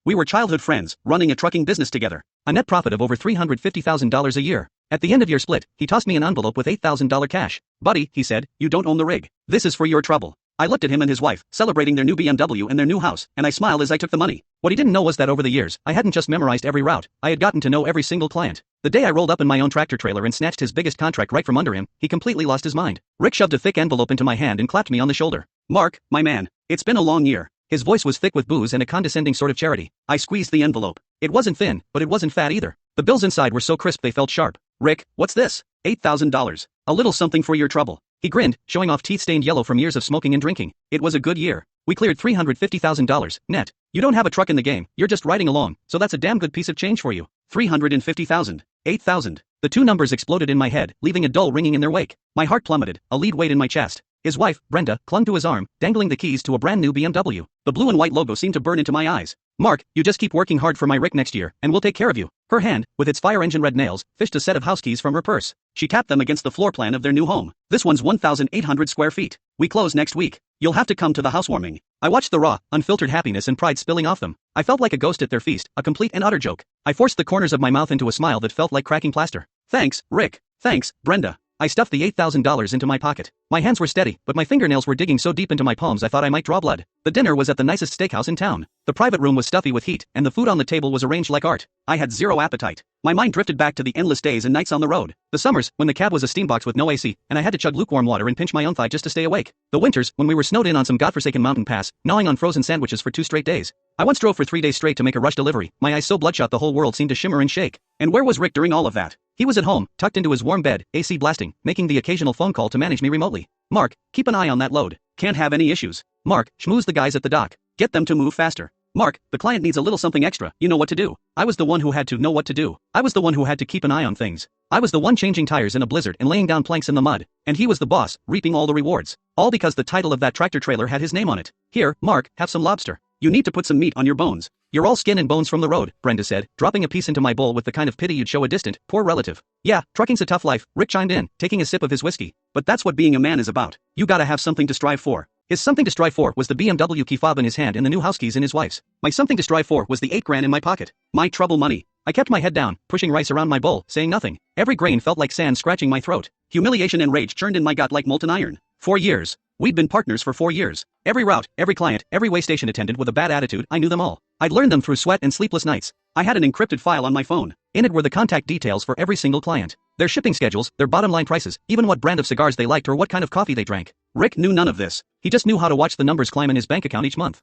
We were childhood friends, running a trucking business together. A net profit of over $350,000 a year. At the end of year split, he tossed me an envelope with $8,000 cash. Buddy, he said, you don't own the rig. This is for your trouble. I looked at him and his wife, celebrating their new BMW and their new house, and I smiled as I took the money. What he didn't know was that over the years, I hadn't just memorized every route, I had gotten to know every single client. The day I rolled up in my own tractor trailer and snatched his biggest contract right from under him, he completely lost his mind. Rick shoved a thick envelope into my hand and clapped me on the shoulder. Mark, my man, it's been a long year. His voice was thick with booze and a condescending sort of charity. I squeezed the envelope. It wasn't thin, but it wasn't fat either. The bills inside were so crisp they felt sharp. Rick, what's this? $8,000. A little something for your trouble. He grinned, showing off teeth stained yellow from years of smoking and drinking. It was a good year. We cleared $350,000, net. You don't have a truck in the game, you're just riding along, so that's a damn good piece of change for you. 350,000. 8,000. The two numbers exploded in my head, leaving a dull ringing in their wake. My heart plummeted, a lead weight in my chest. His wife, Brenda, clung to his arm, dangling the keys to a brand new BMW. The blue and white logo seemed to burn into my eyes. Mark, you just keep working hard for my Rick next year, and we'll take care of you. Her hand, with its fire engine red nails, fished a set of house keys from her purse. She tapped them against the floor plan of their new home. This one's 1,800 square feet. We close next week. You'll have to come to the housewarming. I watched the raw, unfiltered happiness and pride spilling off them. I felt like a ghost at their feast, a complete and utter joke. I forced the corners of my mouth into a smile that felt like cracking plaster. Thanks, Rick. Thanks, Brenda. I stuffed the $8,000 into my pocket. My hands were steady, but my fingernails were digging so deep into my palms I thought I might draw blood. The dinner was at the nicest steakhouse in town. The private room was stuffy with heat, and the food on the table was arranged like art. I had zero appetite. My mind drifted back to the endless days and nights on the road. The summers, when the cab was a steambox with no AC, and I had to chug lukewarm water and pinch my own thigh just to stay awake. The winters, when we were snowed in on some godforsaken mountain pass, gnawing on frozen sandwiches for 2 straight days. I once drove for 3 days straight to make a rush delivery, my eyes so bloodshot the whole world seemed to shimmer and shake. And where was Rick during all of that? He was at home, tucked into his warm bed, AC blasting, making the occasional phone call to manage me remotely. Mark, keep an eye on that load. Can't have any issues. Mark, schmooze the guys at the dock. Get them to move faster. Mark, the client needs a little something extra, you know what to do. I was the one who had to know what to do. I was the one who had to keep an eye on things. I was the one changing tires in a blizzard and laying down planks in the mud. And he was the boss, reaping all the rewards. All because the title of that tractor trailer had his name on it. Here, Mark, have some lobster. You need to put some meat on your bones. You're all skin and bones from the road, Brenda said, dropping a piece into my bowl with the kind of pity you'd show a distant, poor relative. Yeah, trucking's a tough life, Rick chimed in, taking a sip of his whiskey. But that's what being a man is about. You gotta have something to strive for. His something to strive for was the BMW key fob in his hand and the new house keys in his wife's. My something to strive for was the $8,000 in my pocket. My trouble money. I kept my head down, pushing rice around my bowl, saying nothing. Every grain felt like sand scratching my throat. Humiliation and rage churned in my gut like molten iron. 4 years. We'd been partners for 4 years. Every route, every client, every way station attendant with a bad attitude, I knew them all. I'd learned them through sweat and sleepless nights. I had an encrypted file on my phone. In it were the contact details for every single client. Their shipping schedules, their bottom line prices, even what brand of cigars they liked or what kind of coffee they drank. Rick knew none of this. He just knew how to watch the numbers climb in his bank account each month.